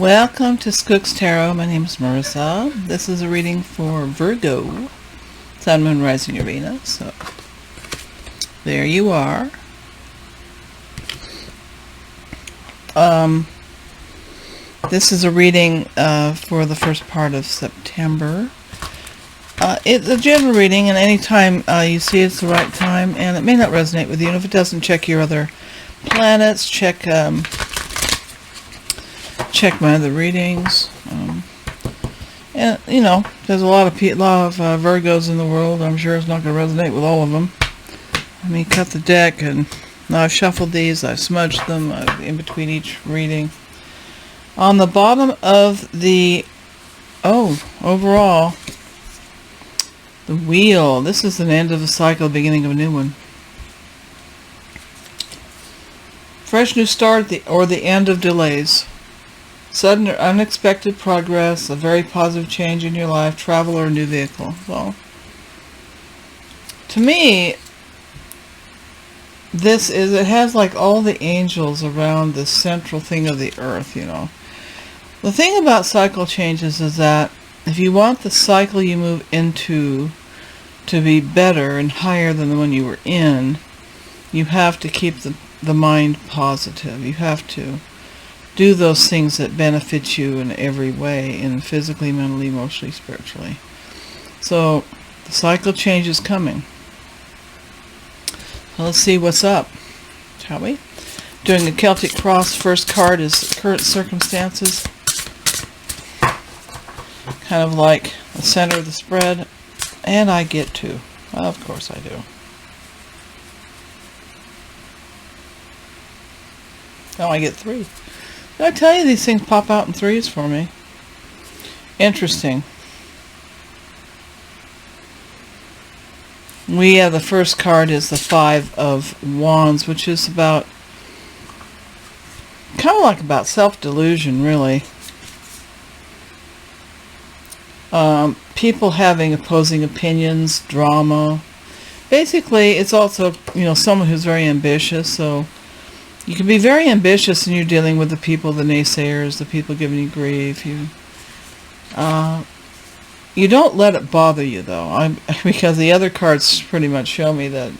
Welcome to Skook's Tarot. My name is Marissa. This is a reading for Virgo, Sun, Moon, Rising, Urena. So, there you are. This is a reading for the first part of September. It's a general reading, and anytime you see it's the right time, and it may not resonate with you. And if it doesn't, check your other planets, check my other readings. And you know, there's a lot of Virgos in the world. I'm sure it's not going to resonate with all of them. Let me cut the deck, and now I've shuffled these. I've smudged them in between each reading. On the bottom of the overall, the wheel. This is an end of a cycle, beginning of a new one. Fresh new start, or the end of delays. Sudden or unexpected progress, a very positive change in your life, travel, or a new vehicle. Well, to me, it has like all the angels around the central thing of the earth, you know. The thing about cycle changes is that if you want the cycle you move into to be better and higher than the one you were in, you have to keep the mind positive. You have to do those things that benefit you in every way, in physically, mentally, emotionally, spiritually. So the cycle change is coming. Well, let's see what's up, shall we? Doing a Celtic cross. First card is current circumstances. Kind of like the center of the spread. And I get two. Well, of course I do. Now I get three. Did I tell you these things pop out in threes for me? Interesting. We have the first card is the Five of Wands, which is about about self-delusion, really. People having opposing opinions, drama. Basically, it's also, someone who's very ambitious. So you can be very ambitious, and you're dealing with the people, the naysayers, the people giving you grief. You don't let it bother you, though, because the other cards pretty much show me that,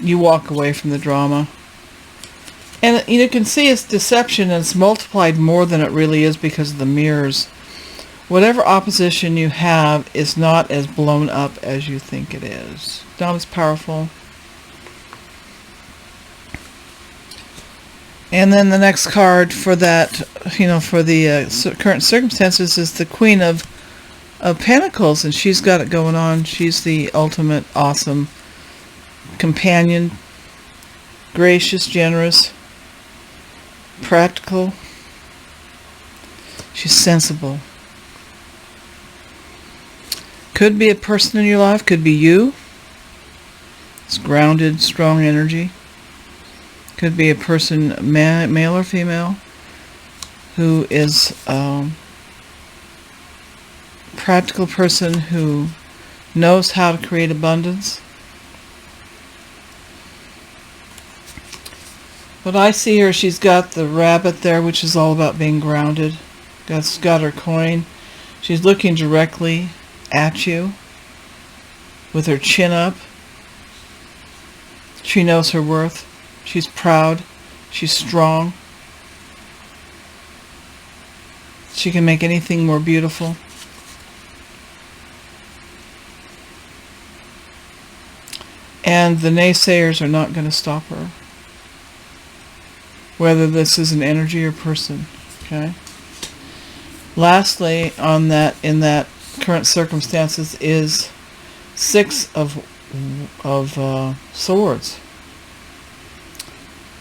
you walk away from the drama. And you can see it's deception, and it's multiplied more than it really is because of the mirrors. Whatever opposition you have is not as blown up as you think it is. Not as powerful. And then the next card for that, for the current circumstances is the Queen of Pentacles, and she's got it going on. She's the ultimate awesome companion, gracious, generous, practical. She's sensible. Could be a person in your life, could be you. It's grounded, strong energy. Could be a person, male or female, who is a practical person who knows how to create abundance. What I see her, she's got the rabbit there, which is all about being grounded. She's got her coin. She's looking directly at you with her chin up. She knows her worth. She's proud. She's strong. She can make anything more beautiful. And the naysayers are not going to stop her, whether this is an energy or person. Okay. Lastly, in that current circumstances is Six of Swords.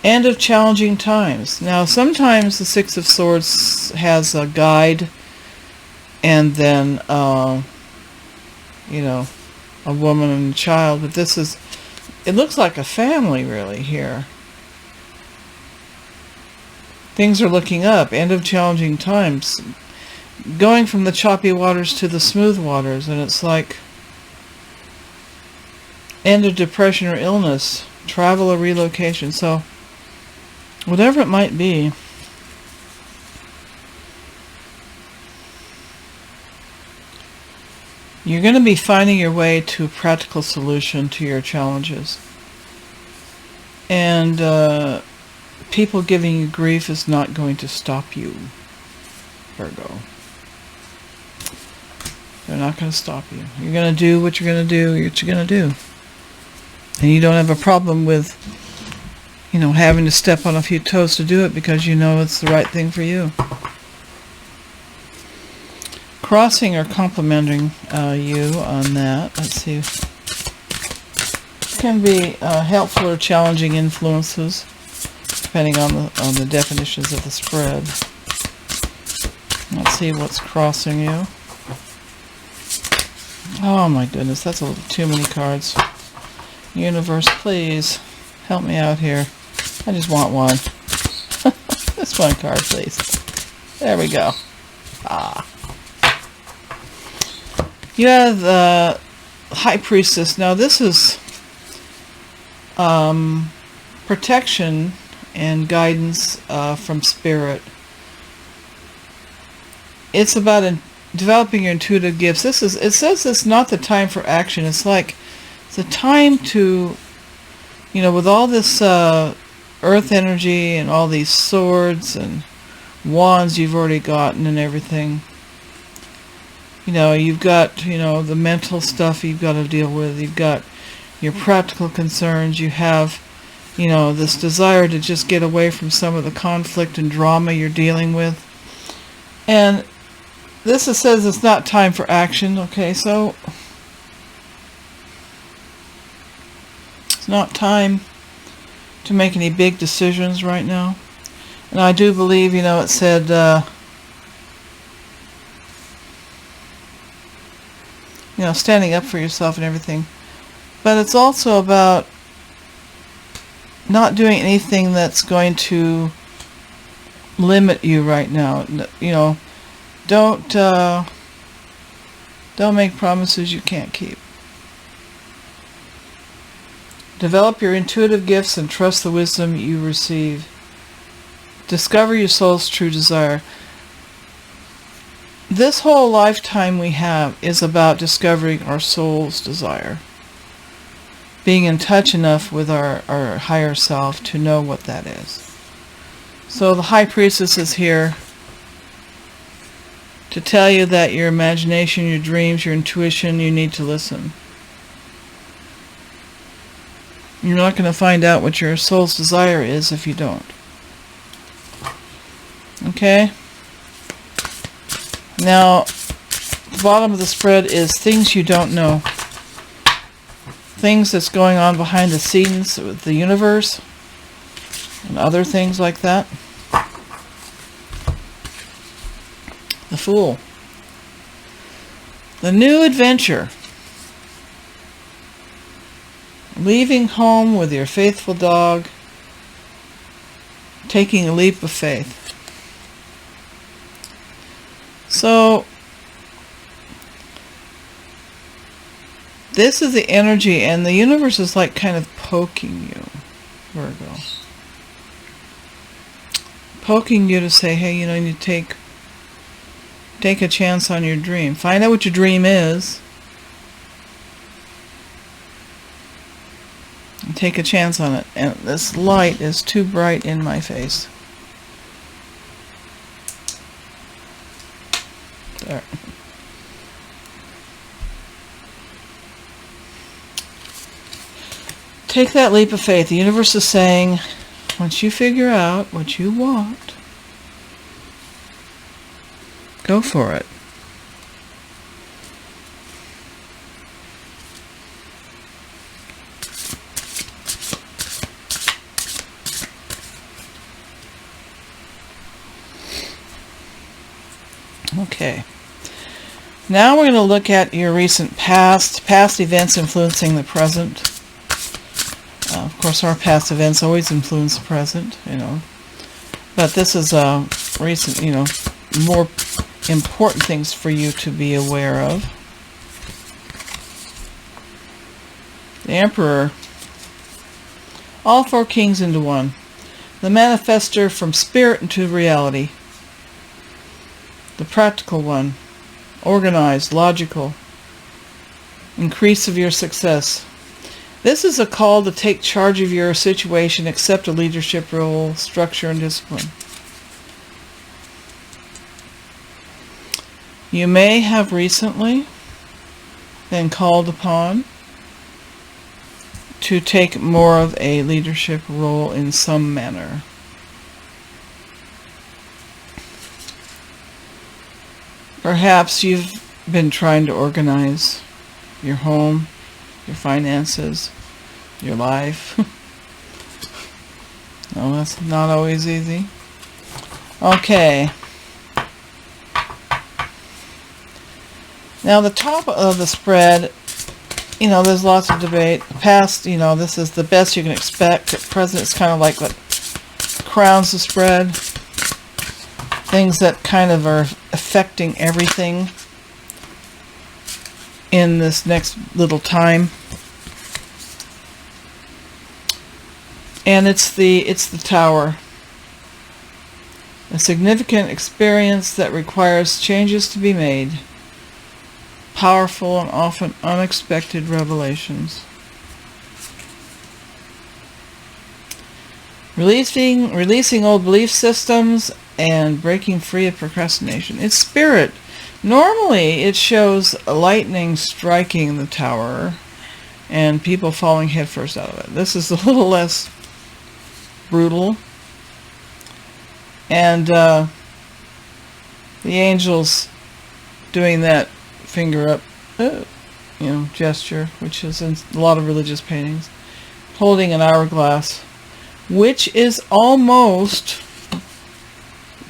End of challenging times. Now, sometimes the Six of Swords has a guide, and then, a woman and a child. But it looks like a family, really, here. Things are looking up. End of challenging times. Going from the choppy waters to the smooth waters, and it's like end of depression or illness, travel or relocation. So whatever it might be, You're going to be finding your way to a practical solution to your challenges. And people giving you grief is not going to stop you, Virgo. They're not going to stop you. You're going to do what you're going to do, what you're going to do. And you don't have a problem with, having to step on a few toes to do it because you know it's the right thing for you. Crossing or complimenting you on that. Let's see. Can be helpful or challenging influences, depending on the definitions of the spread. Let's see what's crossing you. Oh my goodness, that's a little too many cards. Universe, please help me out here. I just want one. This one card, please. There we go. You have the High Priestess. Now this is protection and guidance from Spirit. It's about developing your intuitive gifts. It says it's not the time for action. It's like it's a time to, with all this earth energy and all these swords and wands you've already gotten and everything. You've got, the mental stuff you've got to deal with. You've got your practical concerns. You have, this desire to just get away from some of the conflict and drama you're dealing with. And this says it's not time for action. Okay, so it's not time to make any big decisions right now. And I do believe, it said, standing up for yourself and everything. But it's also about not doing anything that's going to limit you right now. Don't make promises you can't keep. Develop your intuitive gifts and trust the wisdom you receive. Discover your soul's true desire. This whole lifetime we have is about discovering our soul's desire. Being in touch enough with our higher self to know what that is. So the High Priestess is here to tell you that your imagination, your dreams, your intuition, you need to listen. You're not going to find out what your soul's desire is if you don't. Okay? Now, the bottom of the spread is things you don't know. Things that's going on behind the scenes with the universe and other things like that. The Fool. The new adventure. Leaving home with your faithful dog. Taking a leap of faith. So, this is the energy, and the universe is like kind of poking you, Virgo. Poking you to say, hey, you need to take a chance on your dream. Find out what your dream is. And take a chance on it. And this light is too bright in my face. There. Take that leap of faith. The universe is saying, once you figure out what you want, go for it. Okay. Now we're going to look at your recent past events influencing the present. Of course, our past events always influence the present, But this is recent, more important things for you to be aware of. The Emperor. All four kings into one. The manifester from spirit into reality. The practical one. Organized, logical. Increase of your success. This is a call to take charge of your situation, accept a leadership role, structure, and discipline. You may have recently been called upon to take more of a leadership role in some manner. Perhaps you've been trying to organize your home, your finances, your life. No, that's not always easy. Okay. Now the top of the spread, there's lots of debate. Past, this is the best you can expect. At present, it's kind of like what crowns the spread. Things that kind of are affecting everything in this next little time. And it's the Tower. A significant experience that requires changes to be made. Powerful and often unexpected revelations. Releasing old belief systems and breaking free of procrastination. It's Spirit. Normally it shows lightning striking the Tower and people falling headfirst out of it. This is a little less brutal. And the angels doing that finger up, gesture, which is in a lot of religious paintings, holding an hourglass, which is almost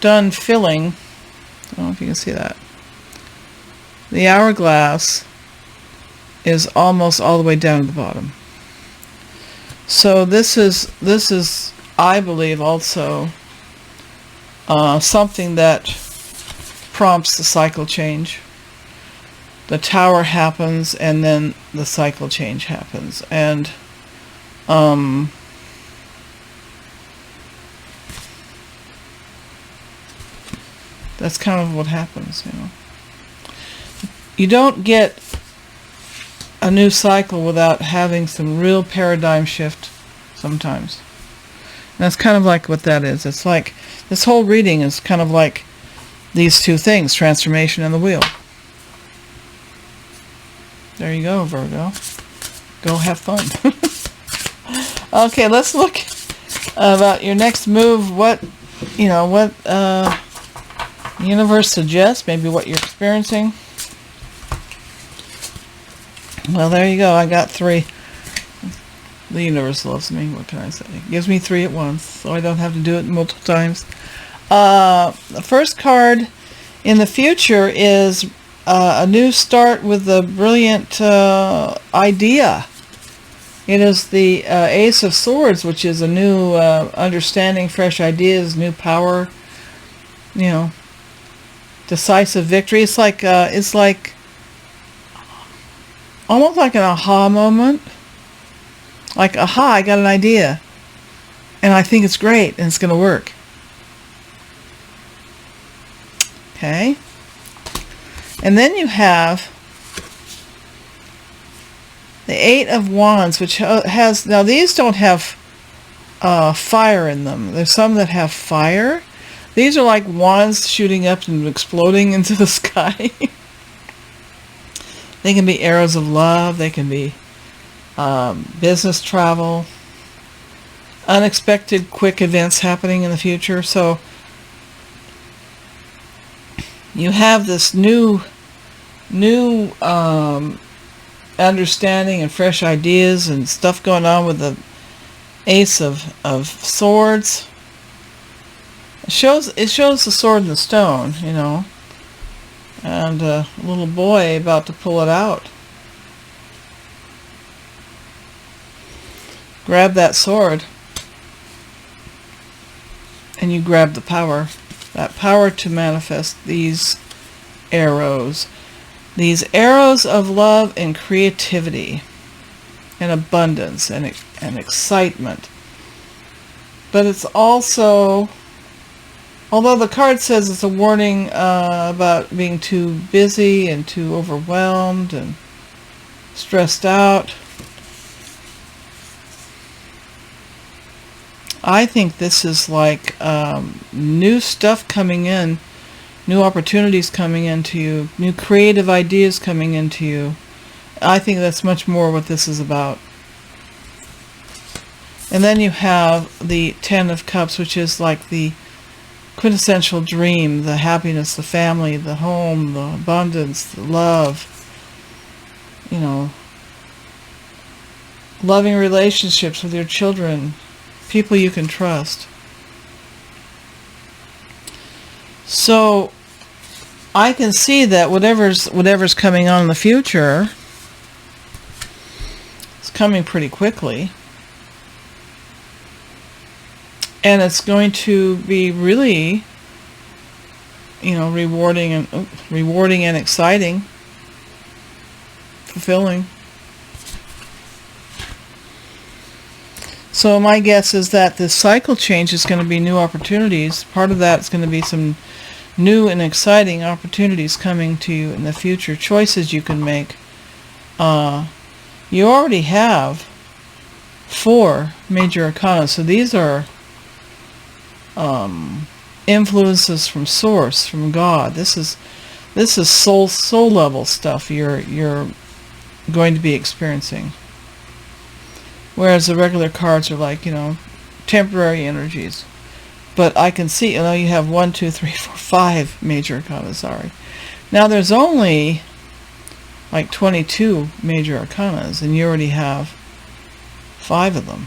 done filling. I don't know if you can see that. The hourglass is almost all the way down to the bottom. So this is, I believe, also something that prompts the cycle change. The Tower happens, and then the cycle change happens, and that's kind of what happens. You don't get a new cycle without having some real paradigm shift sometimes. And that's kind of like what that is. It's like this whole reading is kind of like these two things, transformation and the wheel. There you go, Virgo. Go have fun. Okay, let's look about your next move. What the universe suggests, maybe what you're experiencing. Well, there you go. I got 3. The universe loves me. What can I say? It gives me 3 at once, so I don't have to do it multiple times. The first card in the future is a new start with a brilliant idea. It is the Ace of Swords, which is a new understanding, fresh ideas, new power, decisive victory. It's like almost like an aha moment. Like, aha, I got an idea. And I think it's great, and it's going to work. Okay. And then you have the 8 of Wands, which has, now these don't have fire in them. There's some that have fire. These are like wands shooting up and exploding into the sky. They can be arrows of love. They can be business travel, unexpected quick events happening in the future. So you have this new understanding and fresh ideas and stuff going on with the Ace of Swords. It shows the sword and the stone, and a little boy about to pull it out. Grab that sword, and you grab the power. That power to manifest these arrows. These arrows of love and creativity and abundance and excitement. But it's also, although the card says it's a warning about being too busy and too overwhelmed and stressed out. I think this is like new stuff coming in, new opportunities coming into you, new creative ideas coming into you. I think that's much more what this is about. And then you have the Ten of Cups, which is like the quintessential dream, the happiness, the family, the home, the abundance, the love, you know, loving relationships with your children, people you can trust. So I can see that whatever's coming on in the future is coming pretty quickly. And it's going to be really, you know, rewarding and exciting, fulfilling. So my guess is that this cycle change is going to be new opportunities. Part of that is going to be some new and exciting opportunities coming to you in the future, choices you can make. You already have 4 major arcana, so these are influences from source, from God. This is soul level stuff you're going to be experiencing. Whereas the regular cards are like, you know, temporary energies. But I can see, you know, you have 1, 2, 3, 4, 5 major arcana, sorry. Now there's only like 22 major arcanas, and you already have 5 of them.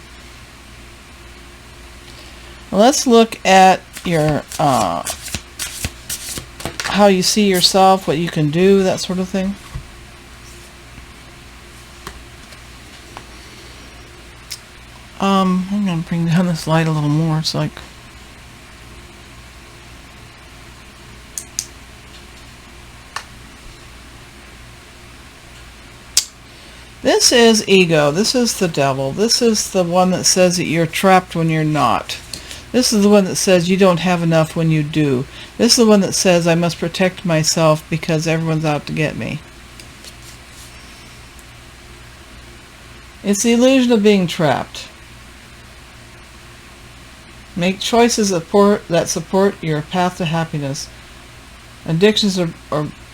Let's look at your how you see yourself, what you can do, that sort of thing. I'm going to bring down this light a little more. It's like this is ego. This is the devil. This is the one that says that you're trapped when you're not. This is the one that says you don't have enough when you do. This is the one that says I must protect myself because everyone's out to get me. It's the illusion of being trapped. Make choices that support your path to happiness. Addictions or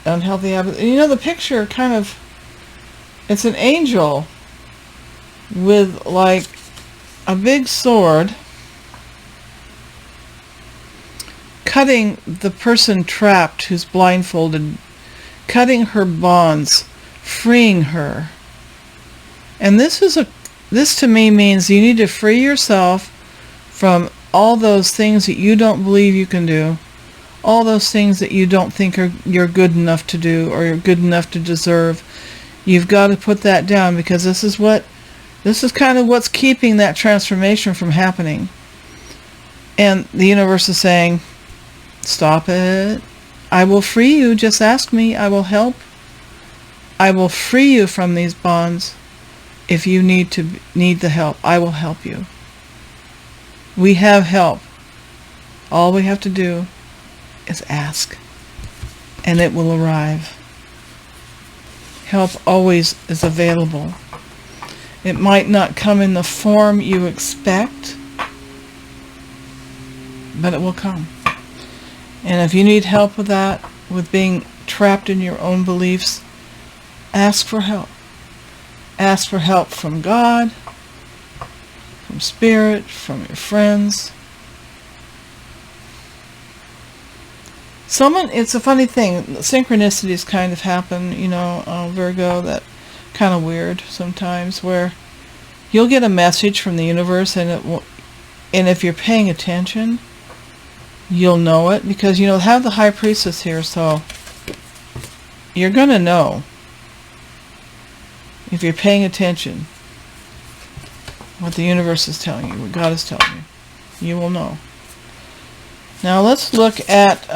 unhealthy habits. And you know, the picture kind of, it's an angel with like a big sword cutting the person trapped who's blindfolded, cutting her bonds, freeing her. And this to me means you need to free yourself from all those things that you don't believe you can do, all those things that you don't think you're good enough to do or you're good enough to deserve. You've got to put that down, because this is kind of what's keeping that transformation from happening. And the universe is saying, stop it. I will free you. Just ask me. I will help. I will free you from these bonds. If you need the help, I will help you. We have help. All we have to do is ask, and it will arrive. Help always is available. It might not come in the form you expect, but it will come. And if you need help with that, with being trapped in your own beliefs, ask for help. Ask for help from God, from Spirit, from your friends. It's a funny thing. Synchronicities kind of happen, you know, Virgo, that kind of weird sometimes, where you'll get a message from the universe, and if you're paying attention, you'll know it, because, you know, have the High Priestess here, so you're going to know. If you're paying attention, what the universe is telling you, what God is telling you, you will know. Now let's look at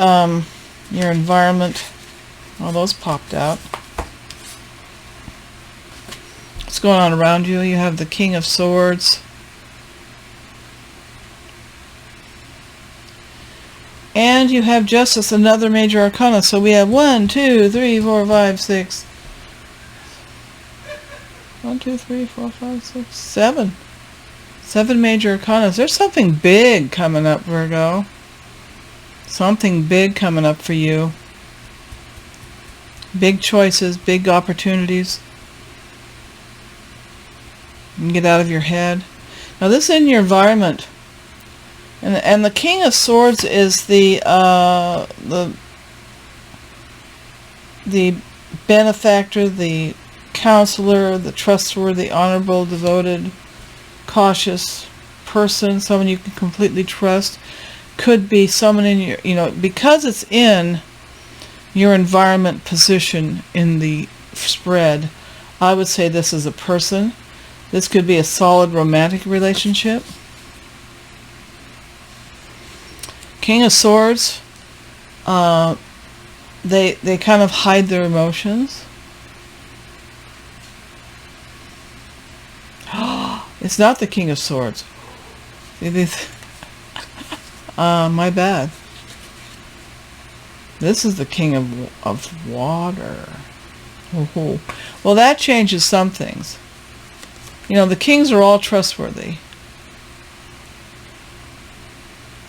your environment. Well, those popped out. What's going on around you? You have the King of Swords. And you have Justice, another major arcana. So we have 1, 2, 3, 4, 5, 6, 1, 2, 3, 4, 5, 6, 7. 7 major arcanas. There's something big coming up, Virgo. Something big coming up for you. Big choices, big opportunities. You can get out of your head. Now this is in your environment. And the King of Swords is the benefactor, the counselor, the trustworthy, honorable, devoted, cautious person, someone you can completely trust. Could be someone in your, because it's in your environment position in the spread, I would say this is a person. This could be a solid romantic relationship. King of Swords, they kind of hide their emotions. It's not the King of Swords. It is. My bad. This is the King of Water. Oh. Well, that changes some things. The kings are all trustworthy.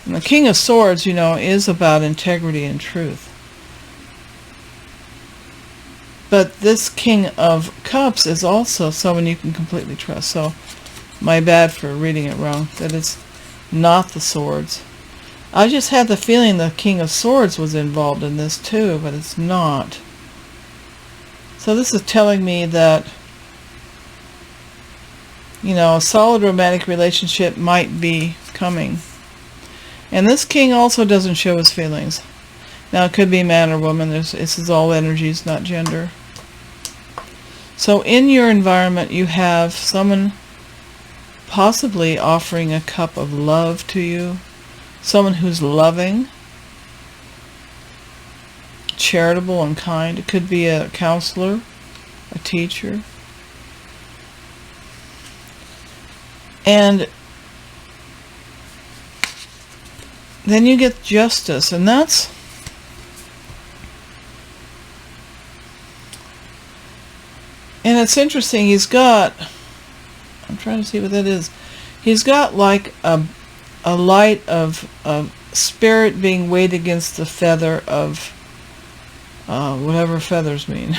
And the King of Swords, is about integrity and truth. But this King of Cups is also someone you can completely trust. So, my bad for reading it wrong. That it's not the swords. I just had the feeling the King of Swords was involved in this too, but it's not. So this is telling me that, a solid romantic relationship might be coming. And this king also doesn't show his feelings. Now it could be man or woman. This is all energies, not gender. So in your environment you have someone possibly offering a cup of love to you. Someone who's loving, charitable and kind. It could be a counselor, a teacher. And then you get Justice, and that's and it's interesting. He's got, I'm trying to see what that is. He's got like a light of spirit being weighed against the feather of whatever feathers mean.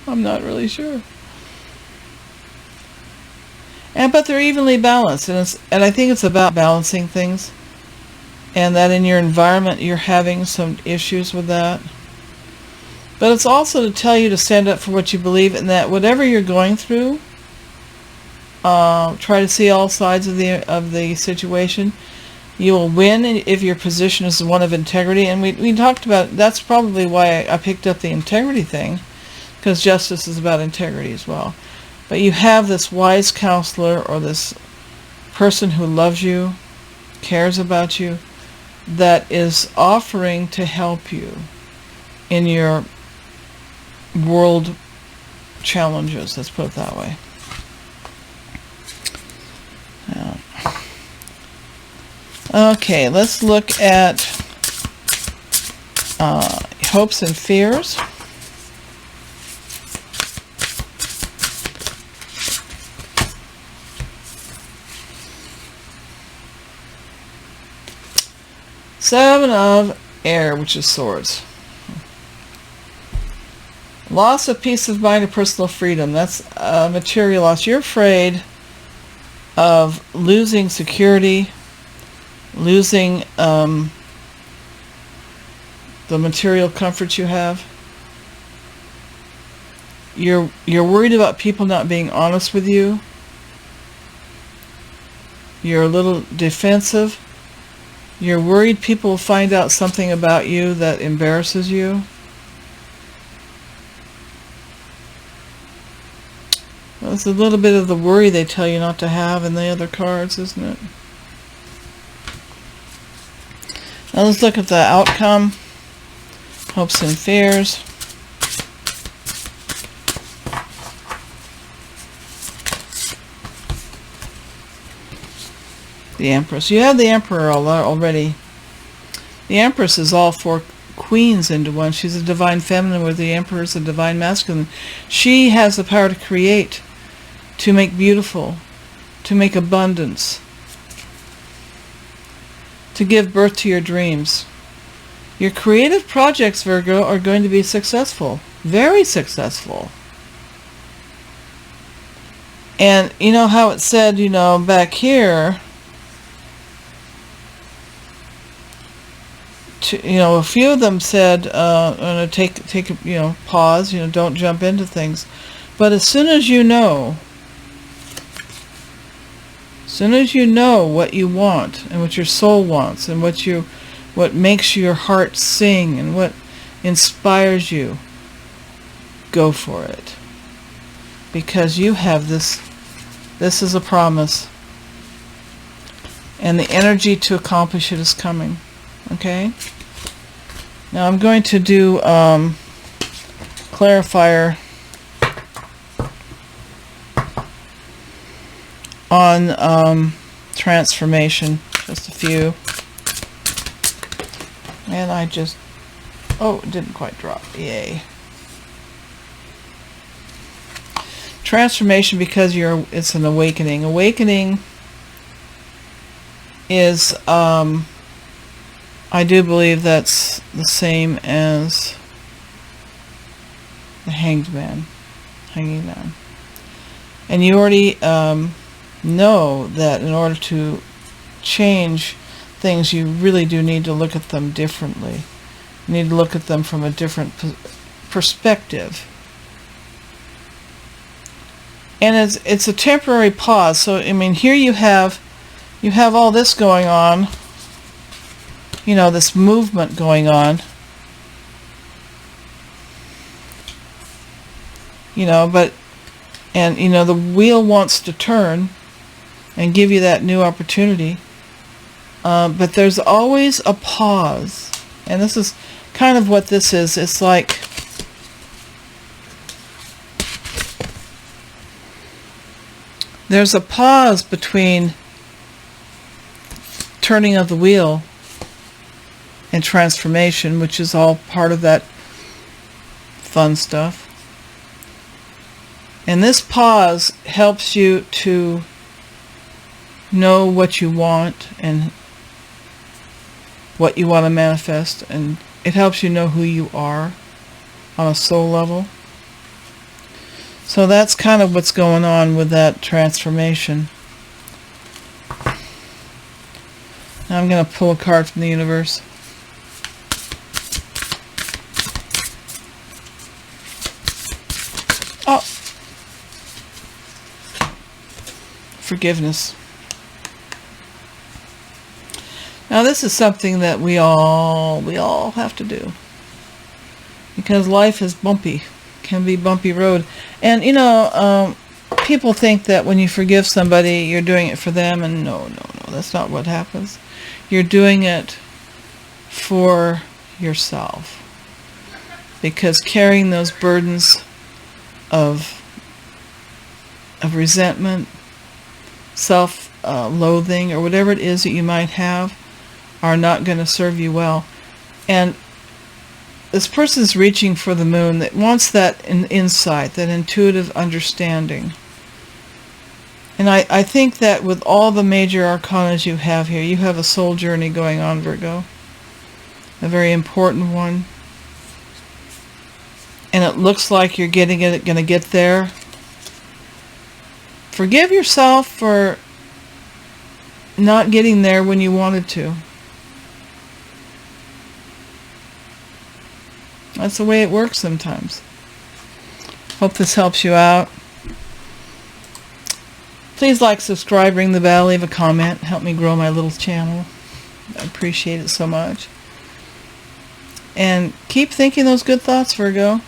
I'm not really sure. But they're evenly balanced, and I think it's about balancing things, and that in your environment you're having some issues with that. But it's also to tell you to stand up for what you believe, and that whatever you're going through, try to see all sides of the situation. You will win if your position is one of integrity. And we talked about, that's probably why I picked up the integrity thing, because justice is about integrity as well. But you have this wise counselor or this person who loves you, cares about you, that is offering to help you in your world challenges. Let's put it that way. Okay, let's look at hopes and fears. Seven of Air, which is Swords. Loss of peace of mind and personal freedom. That's material loss. You're afraid of losing security, losing the material comforts you have. You're worried about people not being honest with you. You're a little defensive. You're worried people will find out something about you that embarrasses you. Well, it's a little bit of the worry they tell you not to have in the other cards, isn't it? Now let's look at the outcome. Hopes and fears. The Empress. You have the Emperor already. The Empress is all four queens into one. She's a divine feminine, where the Emperor is a divine masculine. She has the power to create. to make beautiful, to make abundance, to give birth to your dreams. Your creative projects, Virgo, are going to be successful. Very successful. And you know how it said, you know, back here, you know, a few of them said, take, you know, pause, you know, don't jump into things. But as soon as you know what you want and what your soul wants and what makes your heart sing and what inspires you, go for it. Because you have this is a promise. And the energy to accomplish it is coming. Okay? Now I'm going to do clarifier on transformation. Just a few. And I just... Oh, it didn't quite drop. Yay. Transformation, because it's an awakening. Awakening is... I do believe that's the same as the hanging man. And you already know that in order to change things, you really do need to look at them differently. You need to look at them from a different perspective. And it's a temporary pause. So, I mean, here you have all this going on. You know, this movement going on. You know, and you know, the wheel wants to turn and give you that new opportunity. But there's always a pause. And this is kind of what this is. It's like there's a pause between turning of the wheel and transformation, which is all part of that fun stuff. And this pause helps you to know what you want and what you want to manifest, and it helps you know who you are on a soul level. So that's kind of what's going on with that transformation. Now I'm going to pull a card from the universe. Oh, forgiveness. Now this is something that we all have to do, because life is bumpy, can be bumpy road. And you know, people think that when you forgive somebody, you're doing it for them, and no, that's not what happens. You're doing it for yourself, because carrying those burdens of resentment, self-loathing, or whatever it is that you might have, are not going to serve you well. And this person's reaching for the moon, that wants that insight, that intuitive understanding. And I think that with all the major arcanas you have here, you have a soul journey going on, Virgo. A very important one. And it looks like you're going to get there. Forgive yourself for not getting there when you wanted to. That's the way it works sometimes. Hope this helps you out. Please like, subscribe, ring the bell, leave a comment. Help me grow my little channel. I appreciate it so much. And keep thinking those good thoughts, Virgo.